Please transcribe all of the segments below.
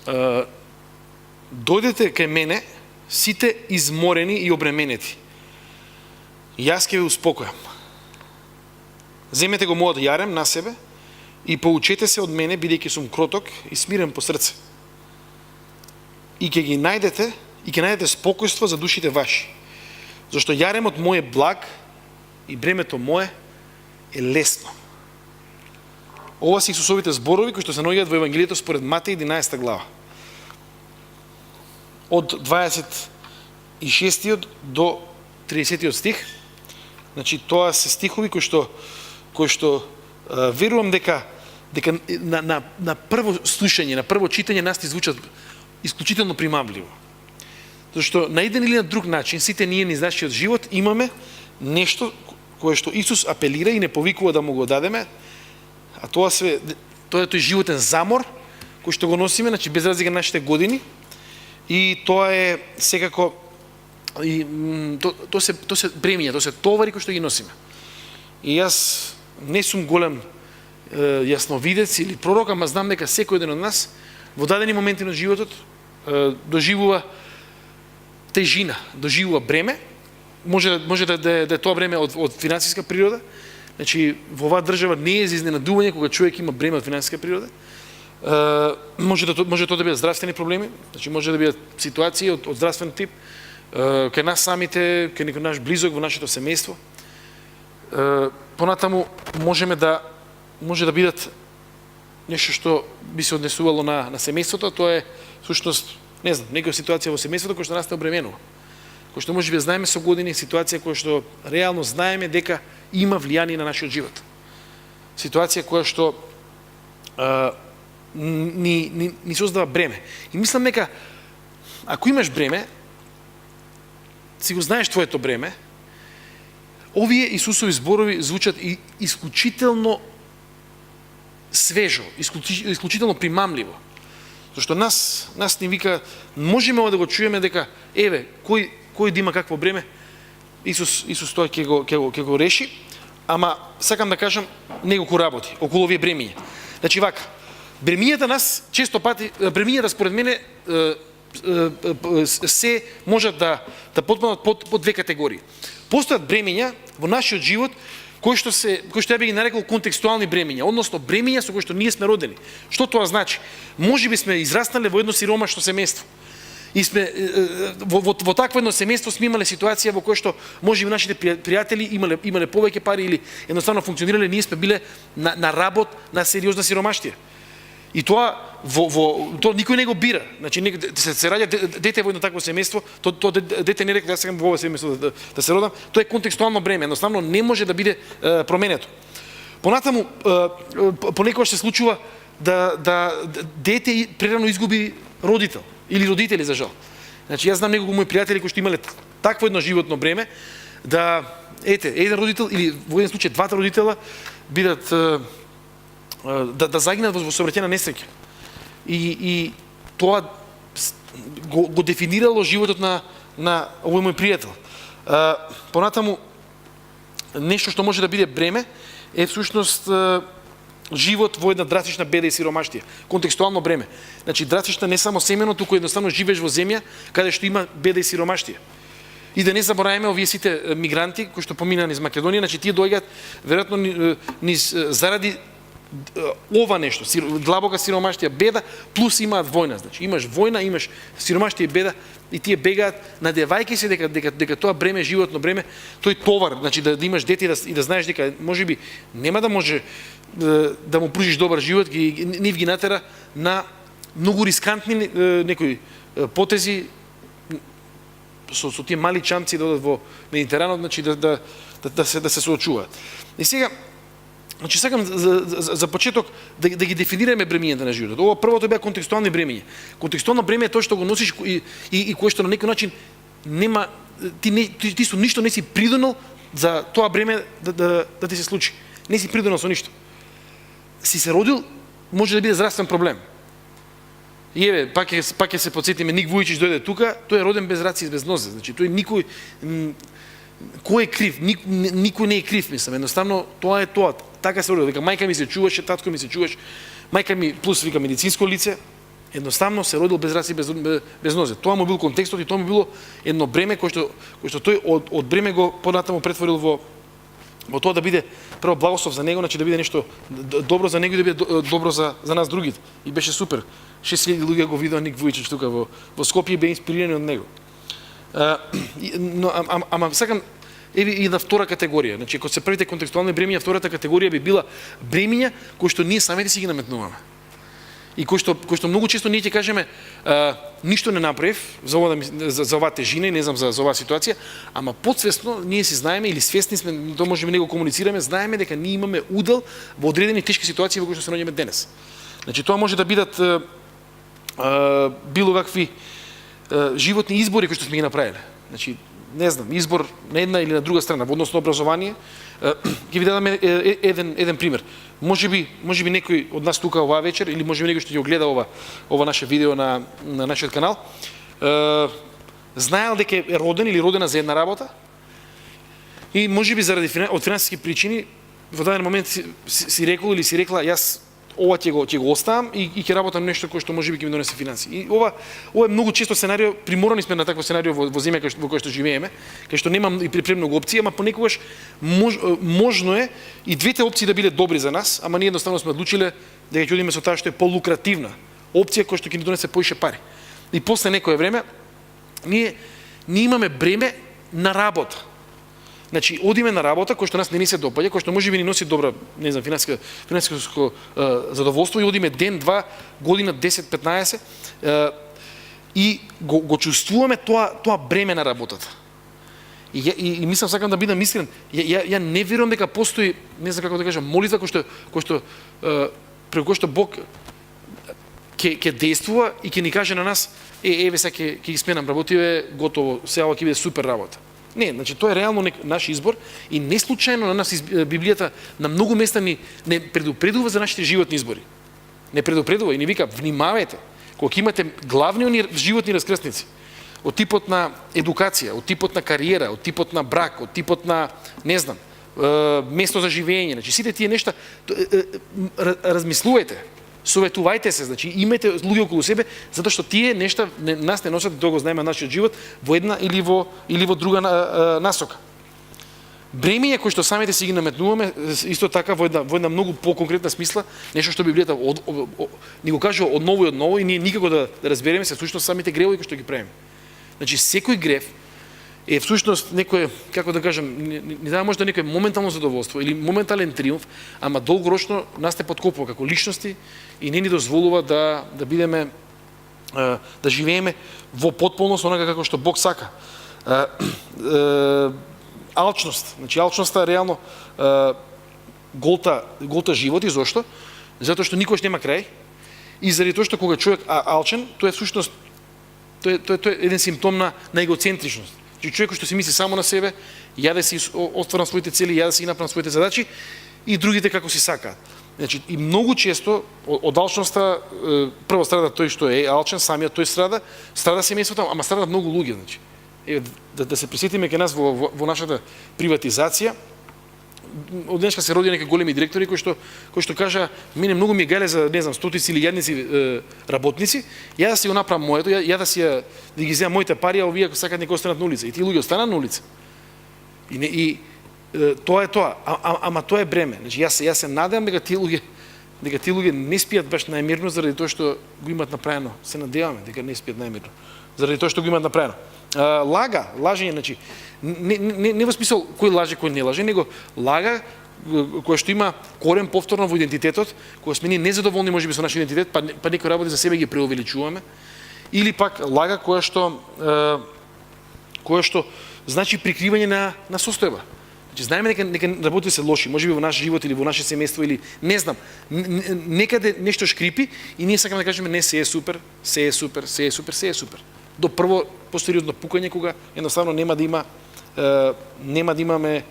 дојдете кај мене, сите изморени и обременети. Јас ќе ве успокојам. Земете го мојот јарем на себе и поучете се од мене, бидејќи сум кроток и смирен по срце. И ќе ги најдете, и ќе најдете спокојство за душите ваши. Зашто јаремот мој е благ и бремето мое е лесно. Ова се Исусовите зборови кои што се наоѓаат во Евангелието според Матеј 11 глава. Од 26 до 30 стих. Значи тоа се стихови кои што верувам дека на прво слушање, на прво читање нас ти звучат исклучително примамливо. Зашто на еден или на друг начин сите ние низ нашиот живот имаме нешто кое што Исус апелира и не повикува да му го дадеме, а тоа е тој животен замор кој што го носиме, значи без разлика на нашите години, и тоа е секако тоа се бремиња, тоа се товари кои што ги носиме. И јас не сум голем јасновидец или пророк, ама знам дека секој ден од нас во дадени моменти на животот доживува тежина, доживува бреме. Може да е тоа бреме од финансиска природа. Значи во оваа држава не е за изненадување кога човек има бреме од финансиска природа. Може тоа да бидат здравствени проблеми, значи може да бидат ситуации од здравствен тип кај нас самите, кај некој наш близок во нашето семејство. Понатаму може да бидат нешто што би се однесувало на семејството, тоа е всушност, не знам, некоја ситуација во семејството која што нас не обременува. Кој што може би знаеме со години, ситуација која што реално знаеме дека има влијание на нашиот живот. Ситуација која што ни создава бреме. И мислам дека ако имаш бреме, си го знаеш твоето бреме, овие Исусови зборови звучат исклучително свежо, исклучително примамливо. Зашто нас ни вика, можеме да го чуеме дека еве, кој да има какво бреме, Исус тоа ќе го реши, ама сакам да кажам неколку работи околу овие бремиња. Значи вака, бремињата нас често пати, бремињата според мене се можат да потпаднат под две категории. Постојат бремиња во нашиот живот кои што ја би ги нарекол контекстуални бремиња, односно бремиња со кои што ние сме родени. Што тоа значи? Можеби сме израснале во едно сиромашно семејство. И сме во такво едно семејство сме имале ситуација во која што можеби нашите пријатели имале повеќе пари или едноставно функционирале, ние сме биле на работ на сериозна сиромаштија. И тоа никој не го бира. Значи се раѓа дете во едно такво семејство, тоа дете не рекла да сакам во ова семејство да се родам, тоа е контекстуално бреме, едноставно не може да биде променето. Понатаму понекогаш се случува да дете прерано изгуби родител или родители за жал. Значи јас знам неколку мои пријатели кои што имале такво едно животно бреме да еден родител или во еден случај двата родитела бидат да загинат во сообраќајна несреќа. И тоа го дефинирало животот на овој мој пријател. Понатаму, нешто што може да биде бреме е всушност живот во една драстична беда и сиромаштија. Контекстуално бреме. Значи драстична не само семено, туку едноставно живееш во земја каде што има беда и сиромаштија. И да не забораваме овие сите мигранти кои што поминаа низ Македонија, значи тие доаѓаат веројатно низ заради ова нешто, длабока сиромаштија, беда, плюс имаат војна. Значи имаш војна, имаш сиромаштија и беда, и тие бегаат, надевајќи се дека тоа бреме, животно бреме, тој товар, значи да имаш дете и да знаеш дека можеби нема да може да му пружиш добар живот, нив ги натера на многу рискантни некои потези со тие мали чамци да одат во Медитеранот, значи да се соочуваат. И сега, значи сакам за почеток да ги дефинираме бремињата на животот. Ова првото беа контекстуални бремиња. Контекстуално бреме е тоа што го носиш и кое што на некој начин нема ти со ништо не си придонел за тоа бреме да ти се случи. Не си придонел со ништо. Си се родил, може да биде здравствен проблем. И еве, пак ќе се потсетиме, Ник Вујичич дојде тука, тој е роден без раци и без нозе. Значи тој никој кој е крив? Никој не е крив, мислам. Едноставно тоа е тоа. Така се родил. Дека мајка ми се чуваше, татко ми се чуваше. Мајка ми плюс вика медицинско лице. Едноставно се родил без раце и без нозе. Тоа му бил контекстот и тоа му било едно бреме кој што тој од бреме го понатаму претворил во тоа да биде прво благослов за него, значи да биде нешто добро за него и да биде добро за нас другите. И беше супер. 6000 луѓе го видоа Ник Вујичич тука во Скопје и беа инспирирани од него. Ама сакам и на втора категорија. Значи кога се првите контекстуални бремиња, втората категорија би била бремиња кои што ние самите си ги наметнуваме. И кој што многу често ние ќе кажеме ништо не направив за оваа тежина и не знам за оваа ситуација, ама подсвесно ние си знаеме или свесни сме, тоа можеме да го комуницираме, знаеме дека ние имаме удел во одредени тешки ситуации во кои што се наоѓаме денес. Значи тоа може да бидат било какви животни избори кои што сме ги направиле. Значи не знам, избор на една или на друга страна во однос на образование. Ќе ви дадам еден пример. Можеби некој од нас тука оваа вечер или можеби некој што ќе го гледа ова наше видео на нашиот канал, знаел дека е роден или родена за една работа и можеби заради од финансиски причини во даден момент си рекол или си рекла јас ова ќе го оставам и ќе работам нешто кое што можеби ќе ми донесе финанси. И ова е многу често сценарио, приморани сме на такво сценарио во земја во која што живееме, кај што немам и премногу опции, ама понекогаш можно е и двете опции да биле добри за нас, ама ние едноставно сме одлучиле дека ќе одиме со таа што е полукративна опција која што ќе ни донесе поише пари. И после некое време ние имаме бреме на работа. Значи, одиме на работа кој што нас не ни се допаѓа, кој што можеби ни носи добра, не знам, финансиско задоволство и одиме ден, 2, година, 10, 15 и го чувствуваме тоа бреме на работата. И мислам, сакам да бидам искрен, ја не верувам дека постои, не знам како да кажам, молитва кој што преку кој што Бог ќе действува и ќе ни каже на нас еве сега ќе ги сменам работиве, готово, сега ќе биде супер работа. Не, значи тоа е реално наш избор и не случајно на нас Библијата на многу места не предупредува за нашите животни избори. Не предупредува и ни вика внимавајте кога имате главни животни раскрсници од типот на едукација, од типот на кариера, од типот на брак, од типот на не знам, место за живење, значи сите тие нешта размислувајте. Советувајте се, значи имајте луѓе околу себе, затоа што тие нешта нас не носат да го знаеме нашиот живот во една или во друга насока. Бремиња кои што самите си ги наметнуваме, исто така во една многу поконкретна смисла, нешто што Библијата ни го кажува од ново и ние никако да разбереме се всушност самите гревови кои што ги правиме. Значи секој грев е всушност некој, како да кажам, ни дава можда некој моментално задоволство или моментален триумф, ама долгорочно нас те подкопува како личности и не ни дозволува да бидеме, да живееме во потполност онака како што Бог сака. Алчност, значи алчноста реално голта живот и зошто? Затоа што никош нема крај и заради тоа што кога човек алчен, тоа е всушност тоа е еден симптом на егоцентричност. Значи човекот што си мисли само на себе, ја да си остварам своите цели, ја да си направам своите задачи и другите како си сакаат. Значи и многу често од алчноста прво страда тој што е алчен, самиот тој страда семејството, ама страдат многу луѓе, значи. Еве да се присетиме кај нас во нашата приватизација, од денеска се роди некои големи директори кои што кажа мене многу ми е гале за не знам стотици или јадници работници, ја да си го направам моето, ја да ги земам моите пари, а овие сакаат нека останат на улица. И тие луѓе останаа на улица. И тоа е тоа, ама тоа е бреме. Значи јас се надевам дека тие луѓе не спијат баш најмирно заради тоа што го имаат направено. Се надеваме дека не спијат најмирно заради тоа што го имаат направено. Лажење, значи не во смисол кој лаже, кој не лаже, него лага која што има корен повторно во идентитетот, кога сме ние незадоволни можеби со нашиот идентитет, па некои работи за себе ги преувеличуваме, или пак лага која што значи прикривање на состојба. Значи знаеме дека работите се лоши, можеби во наш живот или во наше семејство или не знам, некаде нешто шкрипи и ние сакаме да кажеме не се е супер, се е супер, се е супер, се е супер. До прво постериозно пукање кога едноставно нема да имаме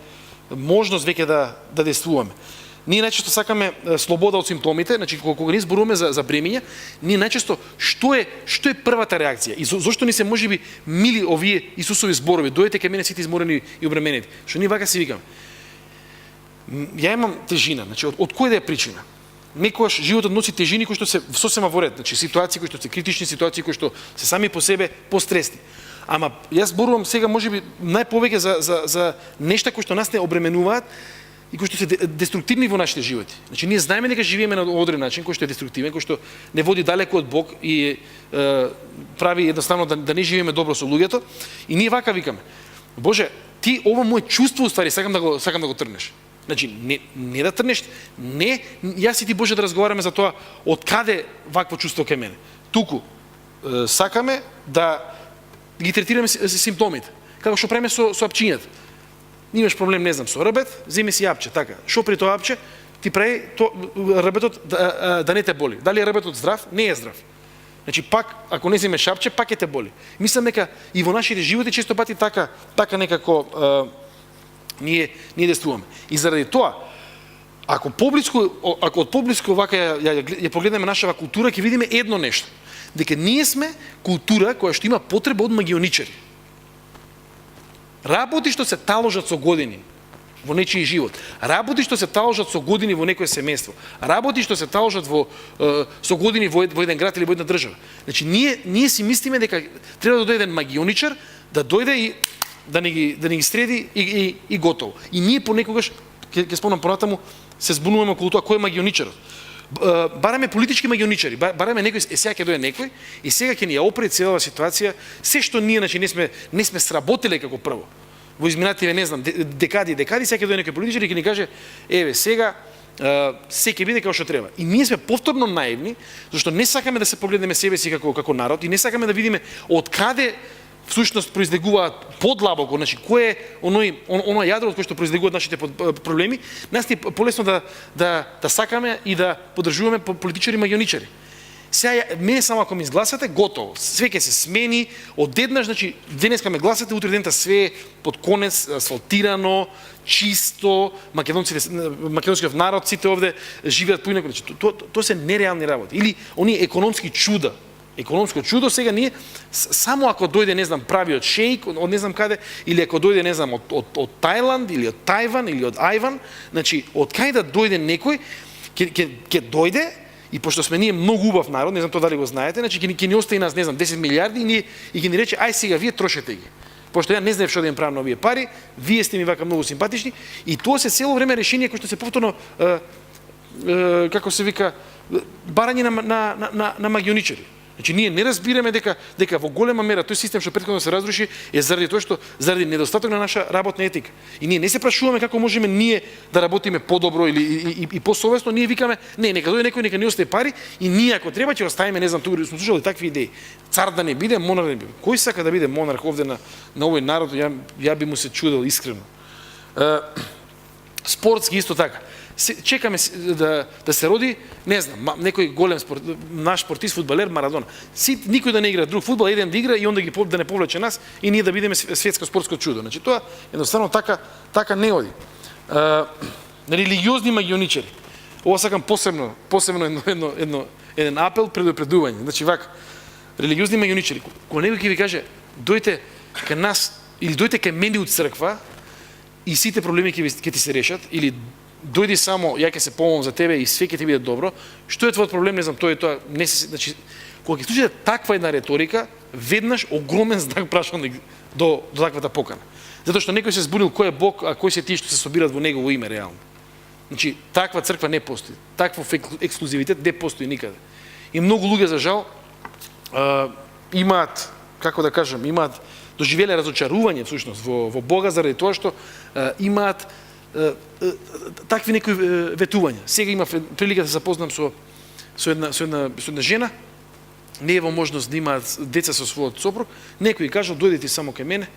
можност веќе да действуваме. Ние најчесто сакаме слобода од симптомите, значи кога ние зборуваме за бремиња, ние најчесто што е првата реакција и зошто ни се можеби мили овие Исусови зборови, дојдете кај мене сите изморени и обременети. Што ние вака си викаме? Ја имам тежина, значи од која да е причина? некогаш животот носи тежини кои што се сосема во ред, значи ситуации кои што се критични, ситуации кои што се сами по себе постресни. Ама јас зборувам сега можеби најповеќе за нешта кои што нас не обременуваат и кои што се деструктивни во нашите животи. Значи ние знаеме дека живееме на одрен начин кој што е деструктивен, кој што не води далеко од Бог и прави едноставно да не живееме добро со луѓето, и ние вака викаме: Боже, ти ова мое чувство уствари сакам да го трнеш. Значи не да трнеш, не јас и ти Боже да разговараме за тоа од каде вакво чувство кај мене. Туку сакаме да ги третираме симптомите. Како што правиме со апчињата. Имаш проблем, не знам, со рбет, земи си апче, така. Што при тоа апче ти прави рбетот да не те боли. Дали е рбетот здрав? Не е здрав. Значи пак ако не земеш апче, пак ќе те боли. Мислам дека и во нашите животи често пати така некако ние действуваме. И заради тоа, ако од поблиску вака ја погледнеме нашава култура, ќе видиме едно нешто. Дека ние сме култура која што има потреба од магионичари. Работи што се таложат со години во нечiji живот. Работи што се таложат со години во некое семејство. Работи што се таложат со години во еден град или во една држава. Значи ние си мислиме дека треба да дојде еден магионичар, да дојде и да не ги среди и готово. И ние понекогаш, ќе спомнам понатаму, се збунуваме околу тоа кој е магионичарот. Бараме политички магионичари, бараме некој, сега ќе дојде некој и сега ќе ни ја опре целава ситуација, се што ние значи не сме сработиле како прво. Во изминативе, не знам, декади, сега ќе дојде некој политичар и ќе ни каже: еве сега се ќе биде како што треба. И ние сме повторно наивни, зашто не сакаме да се погледнеме себе си како народ и не сакаме да видиме од каде всушност произлегуваат подлабоко, значи кој е оно јадро од кое што произлегуваат нашите проблеми. Нас е полесно да сакаме и да поддржуваме политичари магионичари. Сега мене само ако ме изгласате, готово. Све ќе се смени одеднаш, значи денеска ме гласате, утре дента све е под конец, асфалтирано, чисто, македонскиот народ, сите овде живеат поинаку. Значи тоа се нереални работи. Или оние економски чуда. Економско чудо сега ние само ако дојде, не знам, правиот шејк од не знам каде, или ако дојде, не знам, од Тајланд или од Тајван или од Ајван, значи од кај да дојде некој ќе дојде. И пошто сме ние многу убав народ, не знам тоа дали го знаете, значи ќе ни остави нас, не знам, 10 милиарди и ќе ни рече: ај сега вие трошете ги. Пошто ја не знаев што да им правам на овие пари, вие сте ми вака многу симпатични, и тоа се цело време решение кои што се повторно како се вика барање на магионичари. Значи ние не разбираме дека во голема мера тој систем што претходно се разруши е заради тоа што заради недостаток на наша работна етика. И ние не се прашуваме како можеме ние да работиме подобро или посовесно, ние викаме: не, нека дојде некој, нека ни остави пари и ние ако треба ќе оставиме, не знам, тука сме слушали такви идеи. Цар да не биде, монарх да не биде. Кој сака да биде монарх овде на овој народ? Ја би му се чудел искрено. Спортски исто така. Чекаме да се роди, не знам, некој голем наш спортист, фудбалер, Марадона. Никој да не игра друг фудбал, еден да игра и онда да не повлече нас и ние да бидеме светско спортско чудо. Значи тоа едноставно така не оди. Религиозни магионичари. Ова сакам посебно еден апел, предупредување. Значи вака, религиозни магионичари. Кога некој ќе ви каже: дојте кај нас или дојте кај мене од црква и сите проблеми ќе ти се решат, или дојди само, ја ќе се помогам за тебе и све ќе ти биде добро. Што е твојот проблем? Не знам, тоа е тоа. Не се, значи, кога ќе слушате таква една реторика, веднаш огромен знак прашање до таквата покана. Затоа што некој се збунил кој е Бог, а кој се тие што се собират во негово име реално. Значи, таква црква не постои. Таков ексклузивитет не постои никаде. И многу луѓе за жал имаат, како да кажам, имаат доживеле разочарување всушност во Бога заради тоа што имаат такви некои ветувања. Сега имав прилика да се запознам со една жена, не е во можност да имаат деца со својот сопруг, некој кажал: дојдете само кај мене,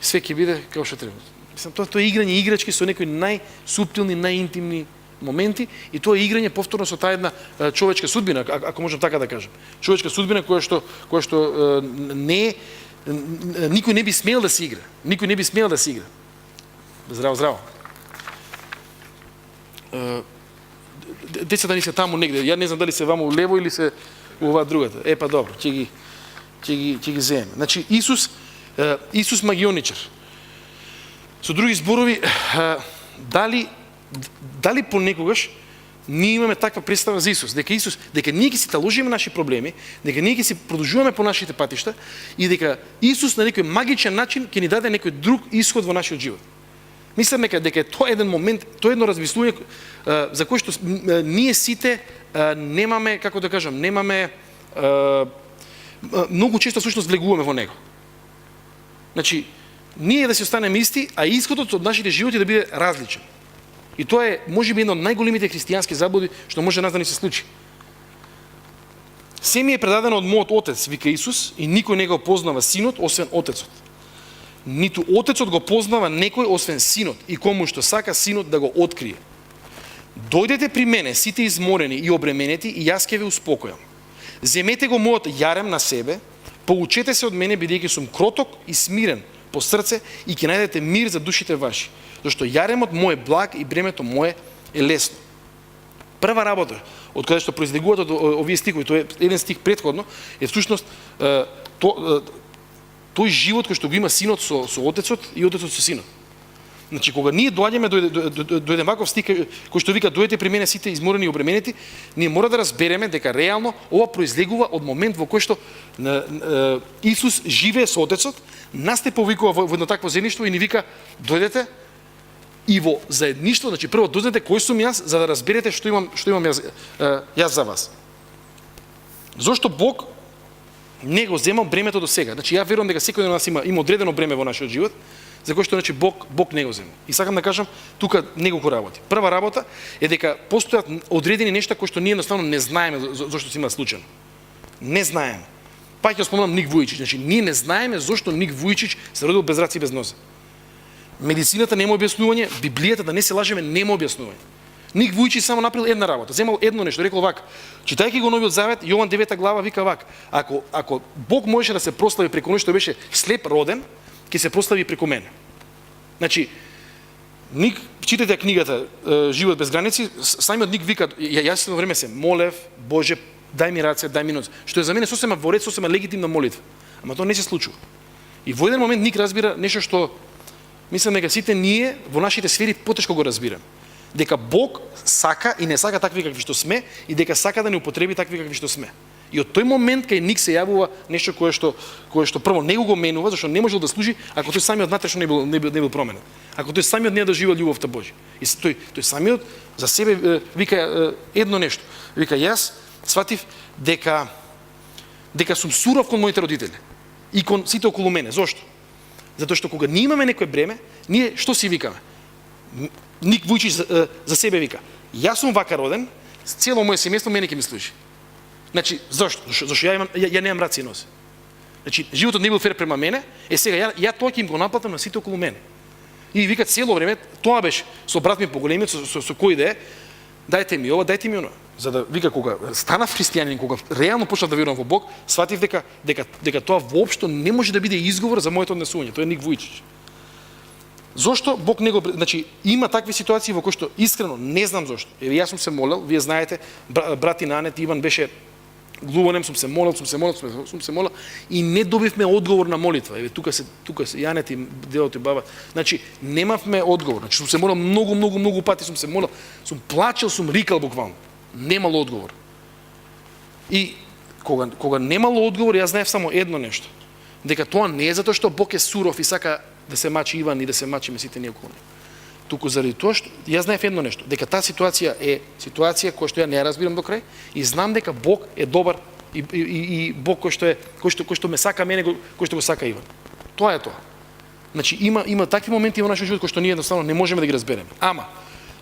све ќе биде како што треба. Мислам, тоа е играње играчки со некои најсуптилни, најинтимни моменти, и тоа е играње повторно со таа една човечка судбина, ако можам така да кажам. Човечка судбина која што не никој не би смел да се игра. Никој не би смел да се игра. Здраво. Децата ни се таму негде. Ја не знам дали се ваму лево или се ова другата. Па добро, ќе ги земеме. Значи Исус магионичар. Со други зборови, дали понекогаш ние имаме таква представа за Исус, дека ние ќе си таложиме наши проблеми, дека ние ќе си продолжуваме по нашите патишта и дека Исус на некој магичен начин ќе ни даде некој друг исход во нашиот живот. Мислам дека тоа е еден момент, тоа е едно размислување за кое што ние сите немаме, како да кажам, многу често всушност влегуваме во него. Значи, ние да си останеме исти, а исходот од нашите животи да биде различен. И тоа е, можеби, една од најголемите христијански заблуди што може нас да ни се случи. Се ми е предадено од мојот Отец, вика Исус, и никој не го познава Синот, освен Отецот. Ниту Отецот го познава некој освен Синот, и кому што сака Синот да го открие. Дојдете при мене, сите изморени и обременети, и јас ќе ве успокојам. Земете го мојот јарем на себе, поучете се од мене, бидејќи сум кроток и смирен по срце, и ќе најдете мир за душите ваши. Зашто јаремот мој е благ и бремето мое е лесно. Прва работа, од каде што произлегуваат од овие стихови, тоа е еден стих претходно, е всушност тој живот кој што го има Синот со Отецот и Отецот со Синот. Значи, кога ние доаѓаме дојде ваков стих кој што вика дојдете при мене сите изморени и обременети, ние мора да разбереме дека реално ова произлегува од момент во кој што Исус живее со Отецот, нас те повикува во едно такво заедништво и ни вика дојдете и во заедништво, значи прво дознате кој сум јас, за да разберете што имам јас за вас. Зошто Бог не го земал бремето до сега? Значи ја верувам дека секој од нас има одредено бреме во нашиот живот, за кој што значи Бог не го зема. И сакам да кажам тука неколку работи. Прва работа е дека постојат одредени нешта кои што ние едноставно не знаеме зошто се има случајно. Не знаеме. Па ќе спомнам Ник Вујичич, значи ние не знаеме зошто Ник Вујичич се родил без раци и без нозе. Медицината нема објаснување, Библијата, да не се лажеме, нема објаснување. Ник Вујичич само направил една работа, земал едно нешто, рекол вака: читајќи го Новиот Завет, Јован 9 глава вика вака: ако Бог можеше да се прослави преку нешто беше слеп роден, ќе се прослави преку мене. Значи, Ник, читате книгата Живот без граници, самиот Ник вика: јас едно време се молев, Боже, дај ми раце, дај ми нозе, што е за мене сосема во ред, сосема легитимна молитва. Ама тоа не се случува. И во еден момент Ник разбира нешто што мислам дека сите ние во нашите сфери потешко го разбираме. Дека Бог сака и не сака такви какви што сме, и дека сака да не употреби такви какви што сме. И од тој момент кај Ник се јавува нешто кое што прво него го менува, зашто не можел да служи ако тој самиот внатрешно не бил променет. Ако тој самиот не доживел љубовта Божја. И тој самиот за себе вика едно нешто. Вика: јас сватив дека сум суров кон моите родители и кон сите околу мене. Зошто? Затоа што кога ние имаме некој бреме, ние што си викаме? Ник Вујичич за себе вика: јас сум вака роден, цело моје семејство мене ќе ми служи. Значи, зошто? Зашто ја немам раци и нозе. Значи, животот не бил фер према мене, сега ја тоа ќе им го наплатам на сите околу мене. И вика цело време, тоа беше со брат ми поголемиот, со кој да е, дајте ми ова, дајте ми оно. За да вика кога станав христијанин, кога реално почнав да верувам во Бог, сватив дека тоа воопшто не може да биде изговор за моето однесување. Тоа е Ник Вујичич. Зошто Бог не го... Значи, има такви ситуации во кои што искрено не знам зошто. Еве, јас сум се молел, вие знаете, брат Инанет Иван беше глувонем, сум се молел и не добивме одговор на молитва. Еве, тука се Јанет и делот и баба. Значи, немавме одговор. Значи, сум се молел многу пати, сум се молел, сум плачел, сум рикал буквално. Немало одговор. И кога немало одговор, јас знаев само едно нешто. Дека тоа не е затоа што Бог е суров и сака да се мачи Иван и да се мачиме сите ние околу него. Туку заради тоа што јас знаев едно нешто, дека таа ситуација е ситуација која што ја не разбирам до крај и знам дека Бог е добар и Бог кој што ме сака мене, кој што го сака Иван. Тоа е тоа. Значи има такви моменти во нашиот живот кои што ние едноставно не можеме да ги разбереме. Ама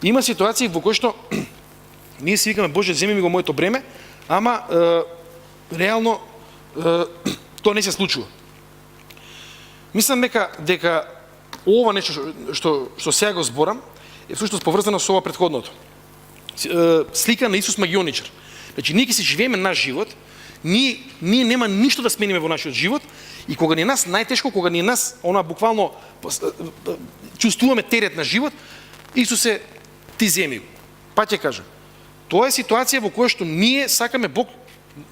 има ситуации во кои што ние си викаме: Боже, земи ми го моето бреме, ама реално тоа не се случува. Мислам дека ова нешто што сега го зборам е всушност поврзано со ова претходното. Слика на Исус магионичар. Значи ние ќе си живееме наш живот, ние нема ништо да смениме во нашиот живот и кога ни нас најтешко, кога ни нас она буквално чувствуваме терет на живот, Исусе, ти земи го. Па ќе кажам, тоа е ситуација во која што ние сакаме Бог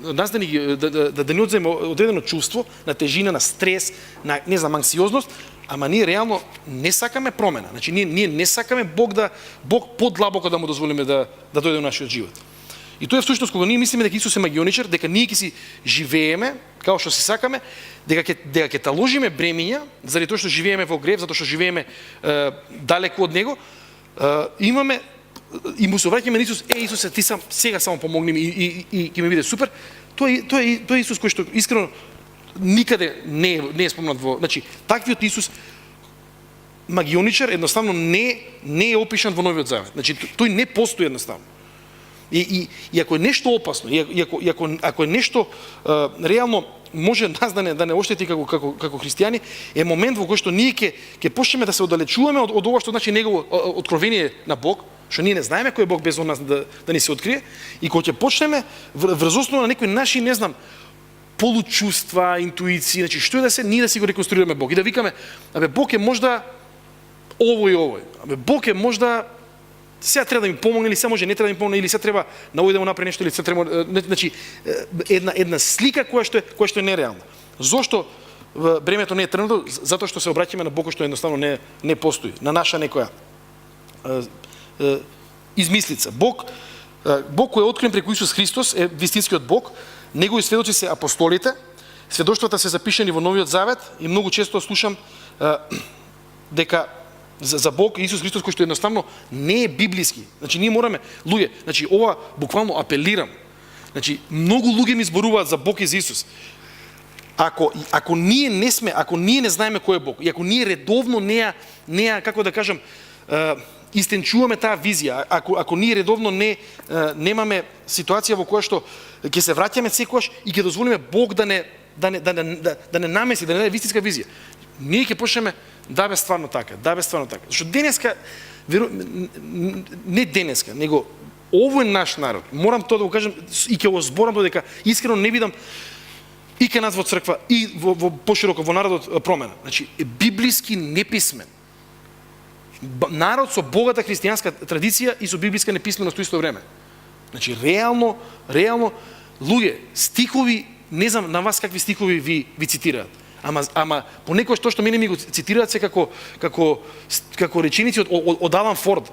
нас да ни одземе одредено чувство на тежина, на стрес, на не знам анксиозност, ама ние реално не сакаме промена. Значи ние не сакаме Бог подлабоко да му дозволиме да дојде во нашиот живот. И тоа е всушност кога ние мислиме дека Исус е магионичар, дека ние ќе си живееме како што си сакаме, дека ќе таложиме бремиња заради тоа што живееме во грев, затоа што живееме далеку од него, имаме и му се обраќаме на Исус, Исусе, ти сега само помогни ми и ќе ми биде супер. Тоа е Исус кој што искрено никаде не е спомнат во, значи таквиот Исус магионичар едноставно не е опишан во Новиот Завет. Значи тој не постои едноставно. И ако е нешто опасно, и ако е нешто реално може нас да не оштети како христијани, е момент во кој што ние ќе почнеме да се оддалечуваме од ова што значи негово откровение на Бог, што ние не знаеме кој е Бог без нас да ни се открие, и кога ќе почнеме врз основа на некои наши, не знам, получувства, интуиции, значи што е да се, ние да си го реконструираме Бог и да викаме, Бог е можда ово и ово. Бог е можда сега треба да ми помогне, или сега може не треба да ми помогне, или сега треба наоѓа да му направи нешто, или сега треба, значи една слика која што е нереална. Зошто бремето не е тргнато? Затоа што се обраќаме на Бог што едноставно не постои, на наша некоја измислица. Бог кој е открен преку Исус Христос е вистинскиот Бог, негови сведоци се апостолите, сведоштвата се запишани во Новиот Завет и многу често слушам дека за Бог Исус Христос кој што едноставно не е библиски. Значи ние мораме, луѓе, значи ова буквално апелирам. Значи многу луѓе ми зборуваат за Бог и за Исус. Ако ние не знаеме кој е Бог, и ако ние редовно не како да кажам, истенчуваме таа визија, ако ние редовно немаме ситуација во која што ќе се враќаме секогаш и ќе дозволиме Бог да не намеси, да не даде вистинска визија, ние ќе почнеме да бе стварно така. Зашто денеска, не денеска, него овој наш народ, морам тоа да го кажам и ќе го зборам додека искрено не видам и кај нас во црква и во пошироко во народот промена. Значи библиски неписмен. Народ со богата христијанска традиција и со библиска неписменост во исто време. Значи реално луѓе, стихови, не знам на вас какви стихови ви цитираат. Ама понекогаш тоа што мене ми го цитираат се како реченици од Алан Форд.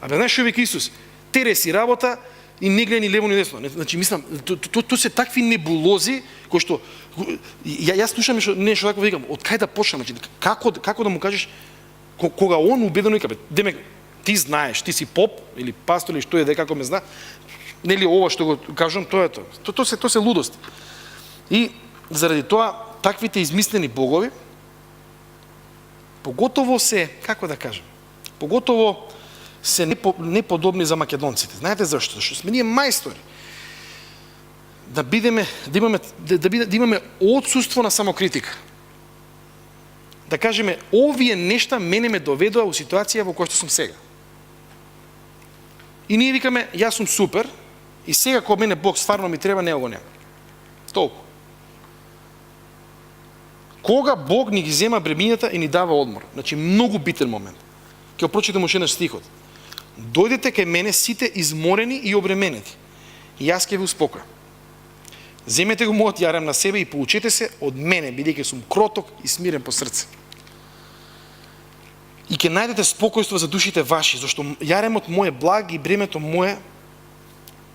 Знаеш што вика Исус? Тере си работа и не гледа ни лево ни десно. Значи мислам, тоа се такви небулози кои што јас слушам нешто такво викам, од кај да почнам, значи како да му кажеш кога он убедено вика, демек ти знаеш, ти си поп или пастор или што е како ме зна, нели ова што го кажам, тоа е тоа. Тоа се лудост. И заради тоа таквите измислени богови поготово се, како да кажам, поготово се неподобни за македонците. Знаете зашто? Зашто сме ние мајстори да имаме отсуство на самокритика. Да кажеме, овие нешта мене ме доведоа у ситуација во која што сум сега. И ние викаме, јас сум супер, и сега кога мене Бог стварно ми треба, не го нема. Толку. Кога Бог ни ги зема бремињата и ни дава одмор. Значи, многу битен момент. Ќе прочитам уште еднаш стихот. Дојдете кај мене сите изморени и обременети, и јас ќе ви успокојам. Земете го мојот јарем на себе и поучете се од мене, бидејќи сум кроток и смирен по срце. И ќе најдете спокојство за душите ваши, зашто јаремот мој е благ и бремето моје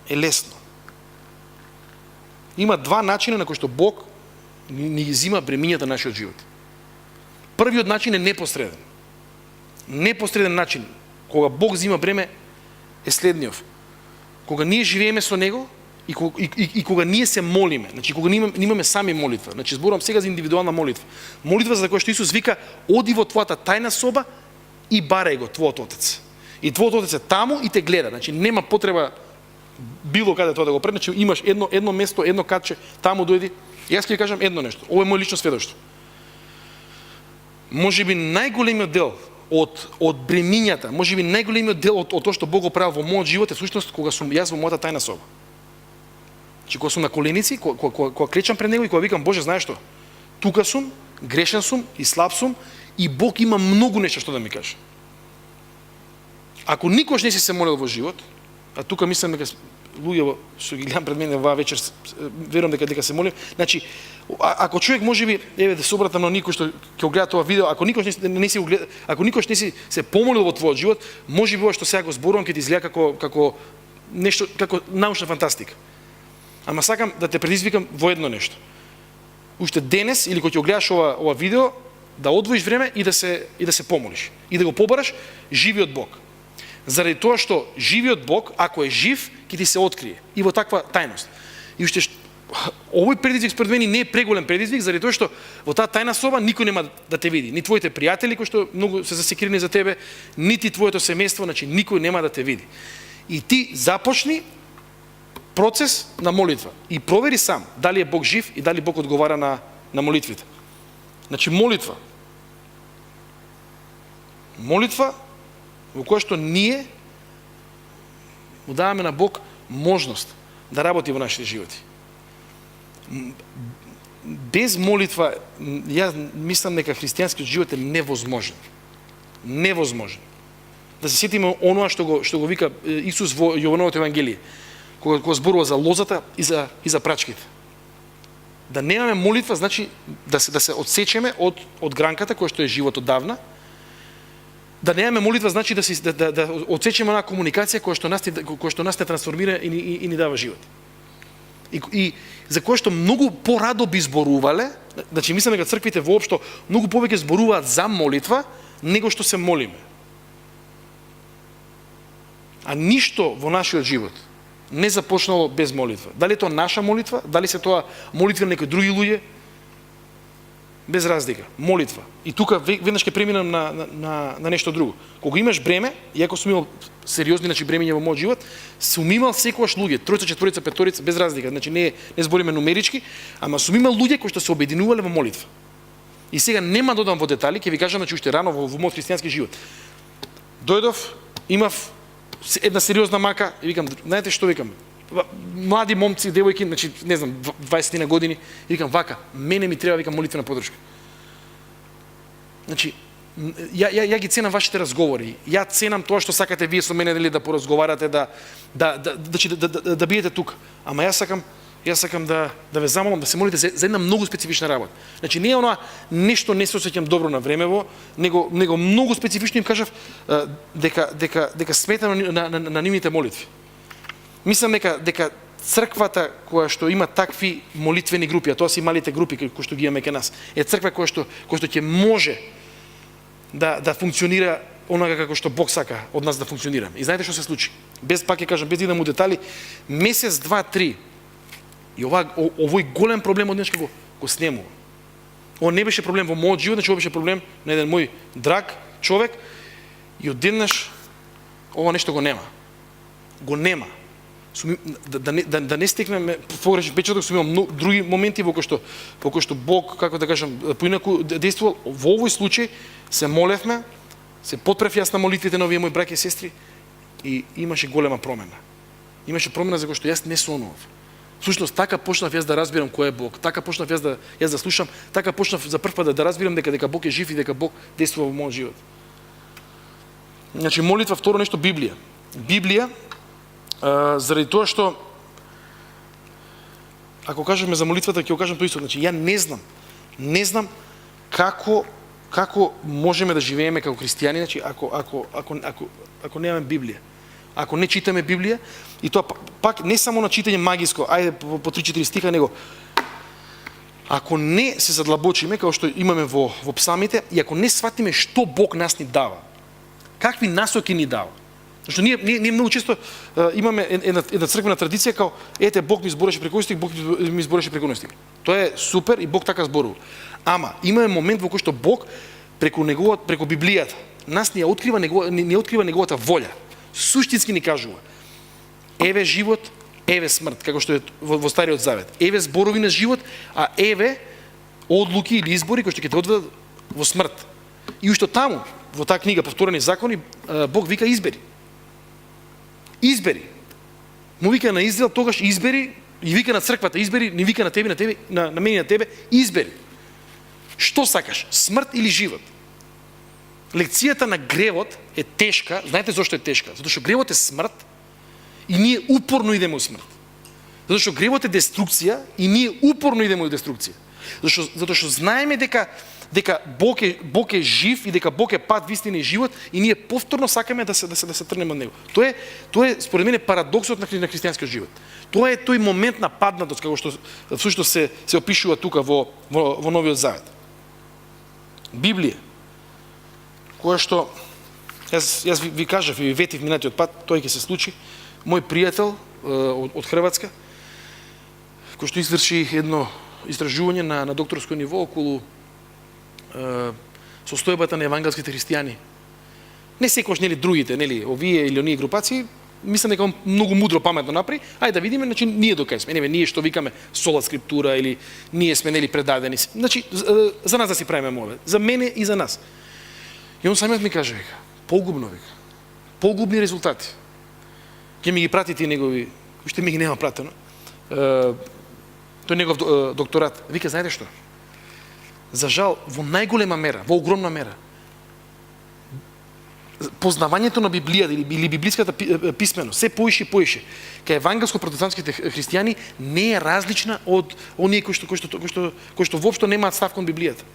е лесно. Има два начина на кои што Бог ни ги зима бремињата на нашиот живот. Првиот начин е непосреден. Непосреден начин, кога Бог зима бреме, е следниот. Кога ние живееме со Него и кога ние се молиме, значи кога имаме сами молитва. Значи зборувам сега за индивидуална молитва. Молитва за која што Исус вика, оди во твојата тајна соба и барај го твојот Отец. И твојот Отец е таму и те гледа. Значи нема потреба било каде тоа да го пред, значи имаш едно место, едно катче, таму дојди. Јас ќе ви кажам едно нешто. Ова е мој лично сведоштво. Можеби најголемиот дел од бремињата, можеби најголемиот дел од тоа што Бог го прави во мојот живот е всушност кога сум јас во мојата тајна соба. Значи кога сум на коленици, кога кречам пред Него и кога викам, Боже, знаеш што? Тука сум, грешен сум и слаб сум и Бог има многу нешто што да ми каже. Ако никош не си се молел во живот, а тука мислам дека луѓе што ги гледам пред мене оваа вечер, верувам дека се молим. Значи, ако човек можеби, еве да се обратам на никој што ќе гледа тоа видео, ако никош не си гледа, ако никош не си се помолил во твојот живот, можеби ова што сега го зборувам ќе ти изгледа како нешто, како научна фантастика. Ама сакам да те предизвикам во едно нешто. Уште денес или кога ќе гледаш ова видео, да одвоиш време и да се помолиш и да го побараш живиот Бог. Заради тоа што живиот Бог, ако е жив, ќе ти се открие и во таква тајност. И уште овој предизвик според мене не е преголем предизвик, заради тоа што во таа тајна соба никој нема да те види, ни твоите пријатели кои што многу се засекирани за тебе, нити твоето семејство, значи никој нема да те види. И ти започни процес на молитва и провери сам дали е Бог жив и дали Бог одговара на молитвите. Значи молитва во која што ние му даваме на Бог можност да работи во нашите животи. Без молитва, ја мислам дека христијанскиот живот е невозможен. Невозможен. Да се сетиме оноа што го вика Исус во Јовановото евангелие, кога зборува за лозата и за прачките. Да немаме молитва, значи да се отсечеме од гранката која што е живот одавна. Да немаме молитва, значи да отсечеме онаа комуникација која што нас не трансформира и ни дава живот. И за која што многу порадо би зборувале, значи мислам дека црквите воопшто многу повеќе зборуваат за молитва него што се молиме. А ништо во нашиот живот не започнало без молитва. Дали е тоа наша молитва, дали се тоа молитва на некои други луѓе, без разлика. Молитва. И тука веднаш ќе преминам на нешто друго. Кога имаш бреме, иако сум имал сериозни бремења во мојот живот, сум имал секогаш луѓе, тројца, четворица, петорица, без разлика. Значи не збориме нумерички, ама сум имал луѓе кои што се обединувале во молитва. И сега нема да одам во детали, ќе ви кажам значи уште рано во мојот христијански живот. Дојдов, имав една сериозна мака и викам, знаете што викам? Млади момци, девојки, значи не знам, 20 на години, и викам вака, мене ми треба викам молитвена подршка. Значи ја ги ценам вашите разговори. Ја ценам тоа што сакате вие со мене нели да поразговарате, да биете тука. Ама јас сакам да ве замолам да се молите за една многу специфична работа. Значи не е она нешто не се осеќам добро на времево, него многу специфично им кажав дека сметам на нивните молитви. Мислам дека црквата која што има такви молитвени групи, а тоа се малите групи кои што ги имаме кај нас, е црква која што ќе може да функционира онака како што Бог сака од нас да функционираме. И знаете што се случи? Без пак ќе кажам, без да идам у детали, месец, два, три, и овој голем проблем однеш го снемува. Ова не беше проблем во мојот живот, значи ова беше проблем на еден мој драг човек и одеднаш ова нешто го нема. Го нема. Да не стекнеме погрешен впечаток, сум имал други моменти во кои што Бог, како да кажам, поинаку действувал. Во овој случај се молевме, се потпрев јас на молитвите на овие мои браќа и сестри и имаше голема промена. Имаше промена за која што јас не сонував. Всушност така почнав јас да разбирам кој е Бог. Така почнав јас да слушам, така почнав за прв пат да разбирам дека Бог е жив и дека Бог действува во мојот живот. Значи молитва, второ нешто Библија. Библија заради тоа што ако кажеме за молитвата ќе го кажам тоа исто, значи ја не знам како можеме да живееме како христијани, значи ако немаме Библија. Ако не читаме Библија, и тоа пак не само на читање магиско, ајде по 3-4 стиха, него ако не се задлабочиме, како што имаме во псалмите, и ако не сватиме што Бог нас ни дава, какви насоки ни дава. Зашто ние многу често имаме една црквена традиција као ете Бог ми збореше преку стих, Бог ми збореше преку стих. Тоа е супер и Бог така зборува. Ама имаме момент во кој што Бог преку Библијата нас ни открива неговата волја. Суштински ни кажува: еве живот, еве смрт, како што е во Стариот Завет. Еве зборови на живот, а еве одлуки или избори кои што ќе те одведат во смрт. И уште таму во таа книга Повторени закони Бог вика избери. Избери. Му вика на Израел тогаш избери, и вика на црквата избери, не вика на тебе, на мене и на тебе, избери. Што сакаш? Смрт или живот? Лекцијата на гревот е тешка. Знаете зошто е тешка? Затоа што гревот е смрт И ние упорно идеме у смрт. Затоа што гревот е деструкција и ние упорно идеме у деструкција. Затоа што знаеме дека Бог е жив и дека Бог е пат, вистина и живот и ние повторно сакаме да се трнеме од него. Тоа е според мене парадоксот на христијанскиот живот. Тоа е тој момент на паднатост како што всушност се опишува тука во Новиот Завет. Библија, која што јас ви кажав и ви ветив минатиот пат, тоа ќе се случи. Мој пријател од Хрватска, кој што изврши едно истражување на докторско ниво околу состојбата на евангелските христијани. Не секојаш нели другите, нели овие или оние групации, мислам дека многу мудро, паметно направи. Ајде да видиме, значи ние докај сме. Ние што викаме сола скриптура или ние сме нели предадени. Значи за нас да си правиме мове, за мене и за нас. И он самиот ми каже века, погубно века. Погубни резултати. Ќе ми ги прати тие негови, уште ми ги нема пратено. Тој негов докторат. Вика, знаете што? За жал, во најголема мера, во огромна мера, познавањето на Библијата или библиската писменост се поише и поише кај евангелско-протестантските христијани не е различна од оние кои што воопшто немаат став кон Библијата.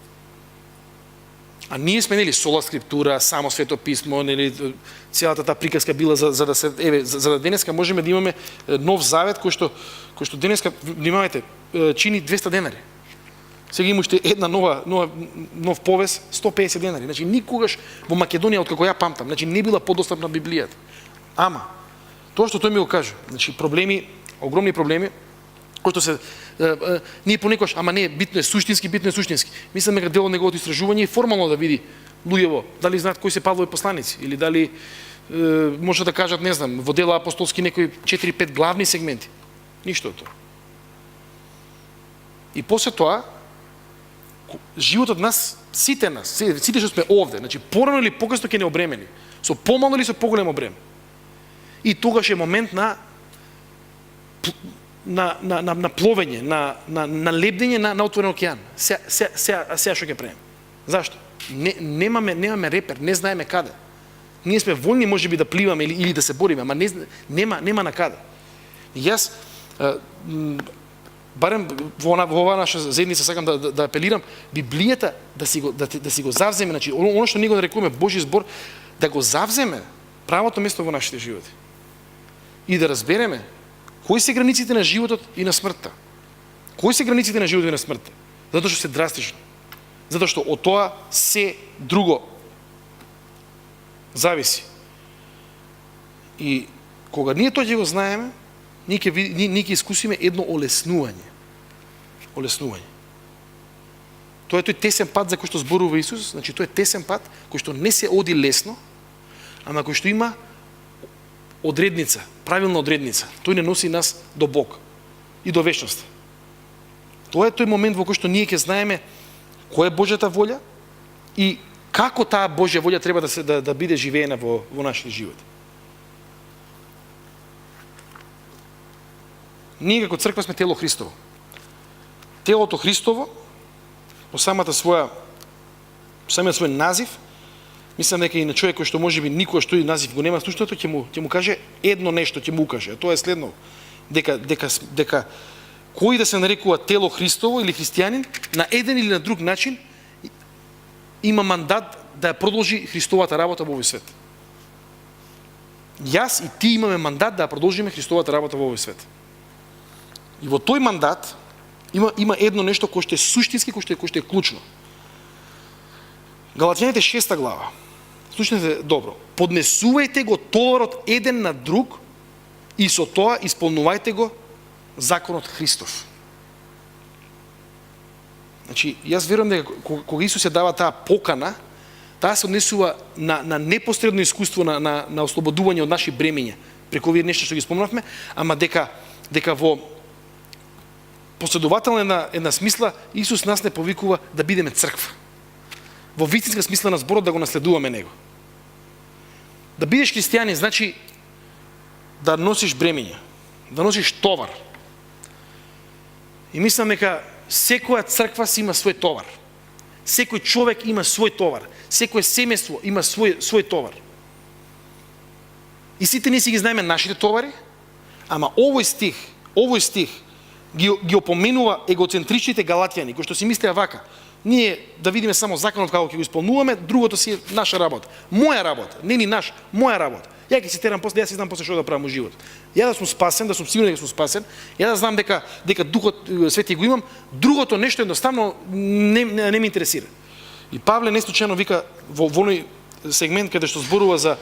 А ние сме нели сола скриптура, само свето писмо, нели целата таа приказка била за да денеска можеме да имаме нов завет кој што денеска, внимавајте, чини 200 денари. Сега има уште една нов повес, 150 денари. Значи никогаш во Македонија откако ја памтам, значи не била подостапна Библијата. Ама тоа што тој ми го кажа, значи проблеми, огромни проблеми, кои што се ние понекогаш, ама не, битно е суштински. Мислам дека дел од неговото истражување е формално да види луѓево дали знаат кои се Павлови посланици или дали може да кажат, не знам, во дела апостолски некои 4-5 главни сегменти. Ништо од тоа. И после тоа животот нас, сите што сме овде, значи порано или покасно ќе не обремени, со помало или со поголемо бреме. И тогаш е момент на пловење, на лебдење на отворен океан. Сега што ќе правиме? Зашто? Немаме репер, не знаеме каде. Ние сме воljни можеби да пливаме или да се бориме, ама нема на каде. И јас барем во оваа наша заедница сакам да апелирам Библијата да си го завземе, значи оно што ние го нарекуваме Божји збор, да го завземе правото место во нашите животи. И да разбереме кои се границите на животот и на смртта. Кои се границите на животот и на смртта? Затоа што се драстично. Затоа што од тоа се друго зависи. И кога ние тоа ќе го знаеме, ние ќе искусиме едно олеснување. Тоа е тој тесен пат за кој што зборува Исус, значи тоа е тесен пат кој што не се оди лесно, ама кој што има одредница, правилна одредница. Тој не носи нас до Бог и до вечноста. Тоа е тој момент во кој што ние ќе знаеме која е Божјата волја и како таа Божја волја треба да биде живеена во нашите животи. Ние како црква сме тело Христово. Телото Христово, по самиот свој назив, мислам дека и на човек кој што можеби никогаш тој назив го нема слушнато, ќе му каже едно нешто, ќе му укаже, а тоа е следно, дека кој да се нарекува тело Христово или христијанин, на еден или на друг начин има мандат да продолжи Христовата работа во овој свет. Јас и ти имаме мандат да продолжиме Христовата работа во овој свет. И во тој мандат има едно нешто кое што е суштински, кое што е клучно. Галатјаните 6 глава. Слушнете добро. Поднесувајте го товарот еден на друг и со тоа исполнувајте го законот Христов. Значи, јас верувам дека кога Исус ја дава таа покана, таа се однесува на непосредно искуство на ослободување од наши бремења, преку овие нешто што ги спомнавме, ама дека во последователна една смисла Исус нас не повикува да бидеме црква. Во вистинска смисла на зборот да го наследуваме него. Да бидеш христијанин значи да носиш бремења, да носиш товар. И мислам дека секоја црква си има свој товар. Секој човек има свој товар. Секој семејство има свој товар. И сите ние си ги знаеме нашите товари Ама овој стих ги опоменува егоцентричните галатјани, кои што си мислеа вака. Ние да видиме само законот како ќе го исполнуваме, другото си е наша работа. Моја работа, не ни наш, моја работа. Ја ќе се терам после, ја си знам после што да правам во живот. Ја да сум спасен, да сум сигурен дека сум спасен, ја да знам дека Духот Свети го имам, другото нешто едноставно не ме интересира. И Павле неслучајно вика во оној сегмент каде што зборува за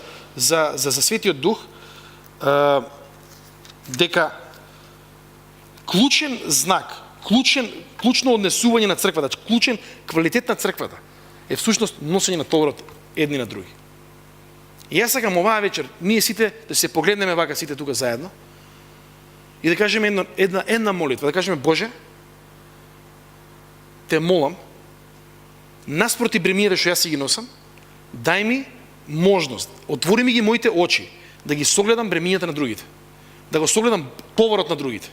Светиот Дух, дека клучен знак, клучно однесување на црквата, клучен квалитет на црквата е всушност носење на товарот едни на други. И јас сакам оваа вечер ние сите да се погледнеме вака сите тука заедно и да кажеме една молитва, да кажеме Боже, те молам, наспроти бремињата што јас си ги носам, дај ми можност, отвори ми ги моите очи да ги согледам бремињата на другите, да го согледам товарот на другите.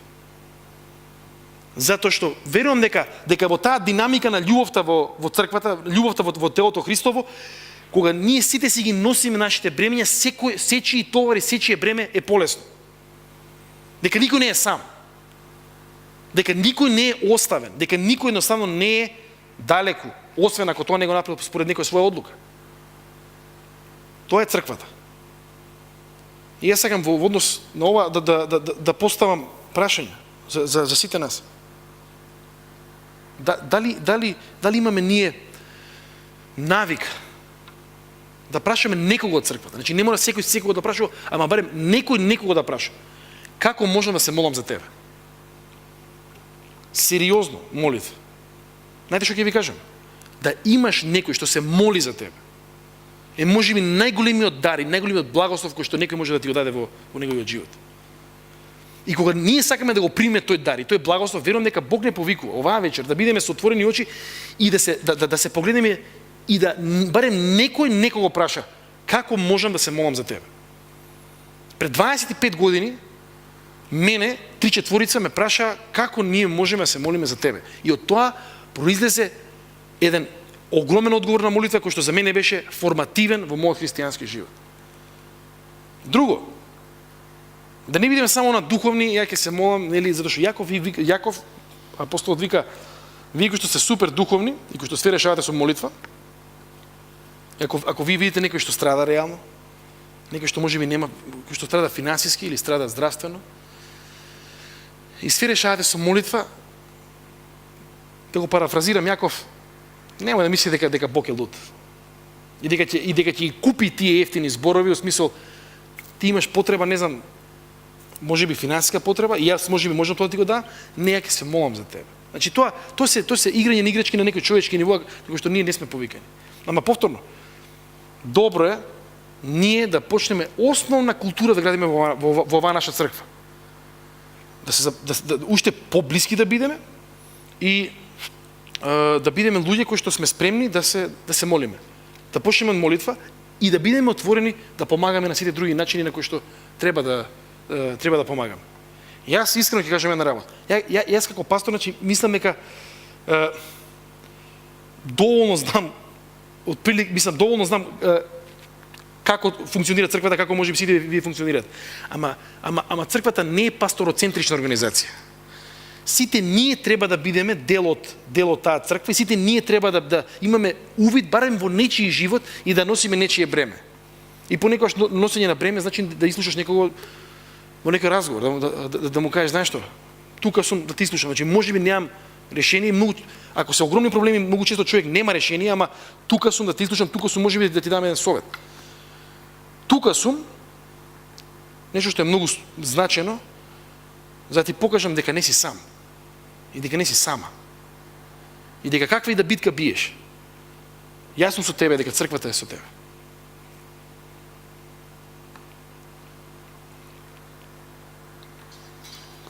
Затоа што верувам дека во таа динамика на љубовта во црквата, љубовта во телото Христово, кога ние сите си ги носиме нашите бремиња, сечии товари, сечие бреме е полесно. Дека никој не е сам. Дека никој не е оставен, дека никој едноставно не е далеку, освен ако тоа не го направи според некоја своја одлука. Тоа е црквата. И јас сакам во однос на ова да поставам прашање за сите нас. Дали имаме ние навик да прашаме некого од црквата? Значи не мора секој да прашува, ама барем некого да праша. Како можам да се молам за тебе? Сериозно молитва. Знаете што ќе ви кажам? Да имаш некој што се моли за тебе е можеби најголемиот дар и најголемиот благослов кој што некој може да ти го даде во неговиот живот. И кога ние сакаме да го примеме тој дар и тој благослов, верувам дека Бог не повикува оваа вечер да бидеме со отворени очи и да се погледнеме и да барем некого праша како можам да се молам за тебе. Пред 25 години мене 3/4 ме праша како ние можеме да се молиме за тебе. И од тоа произлезе еден огромен одговор на молитва кој што за мене беше формативен во мојот христијански живот. Друго, да не бидеме само на духовни, ја ќе се молам, нели, затоа што Јаков апостолот вика, вие кои што се супер духовни и кои што све решавате со молитва, ако вие видите некој што страда реално, некој што можеби нема, кој што страда финансиски или страда здравствено, и све решавате со молитва, да го парафразирам Јаков, нема да мисли дека Бог е луд. И дека ќе купи тие ефтини зборови, во смисол ти имаш потреба, не знам, можеби финансиска потреба, и јас можеби можам тоа да ти го дам, не, ја ќе се молам за тебе. Значи тоа се играње на играчки на некој човечки ниво, како што ние не сме повикани. Ама повторно, добро е ние да почнеме основна култура да градиме во оваа наша црква. Да уште поблиски да бидеме и да бидеме луѓе кои што сме спремни да се молиме. Да почнеме од молитва и да бидеме отворени да помагаме на сите други начини на кои што треба да помагаме. Јас искрено ќе кажам една работа. Јас како пастор, значи мислам дека доволно знам како функционира црквата, како може би сите вие функционирате. Ама црквата не е пастороцентрична организација. Сите ние треба да бидеме дел од таа црква и сите ние треба да имаме увид барем во нечiji живот и да носиме нечие бреме. И понекогаш носење на бреме значи да изслушаш некого во некој разговор, да му кажеш, знаеш што, тука сум да ти слушам, значи можеби немам решение, ако се огромни проблеми, многу често човек нема решение, ама тука сум да ти слушам, тука сум можеби да ти дам еден совет. Тука сум, нешто што е многу значено, за да ти покажам дека не си сам. И дека не си сама. И дека каква и да битка биеш. Јас сум со тебе, дека црквата е со тебе.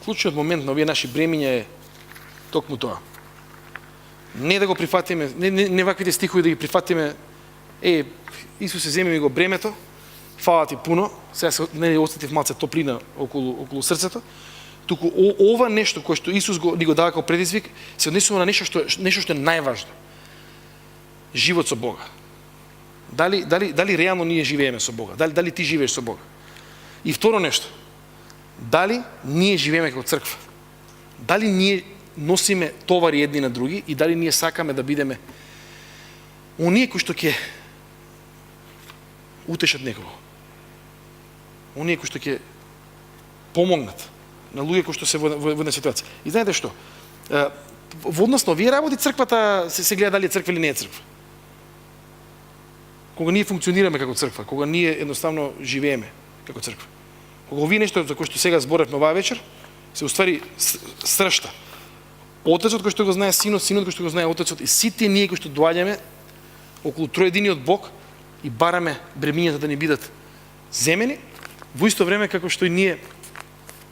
Клучниот момент на овие наши бремиња е токму тоа. Не да го прифатиме, не ваквите стихови да ги прифатиме, Исусе, земи ми го бремето, фала ти пуно, сега не остатив малце топлина околу срцето, туку ова нешто кое што Исус ни го дава како предизвик, се однесува на нешто што е најважно. Живот со Бога. Дали реално ние живееме со Бога? Дали ти живееш со Бога? И второ нешто, дали ние живееме како црква? Дали ние носиме товари едни на други и дали ние сакаме да бидеме оние кои што ќе утешат некого? Оние кои што ќе помогнат на луѓе кои што се во една ситуација. И знаете што? Во однос на овие работи црквата се гледа дали е црква или не е црква. Кога ние функционираме како црква, кога ние едноставно живееме како црква. Кога овие нешто за кој што сега зборевме оваа вечер, се уствари сршта. Отецот кој што го знае синот, синот кој што го знае отецот и сите ние кои што доаѓаме околу троединиот Бог и бараме бремињата да ни бидат земени, во исто време како што и ние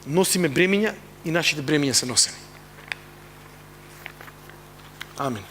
носиме бремиња и нашите бремиња се носени. Амин.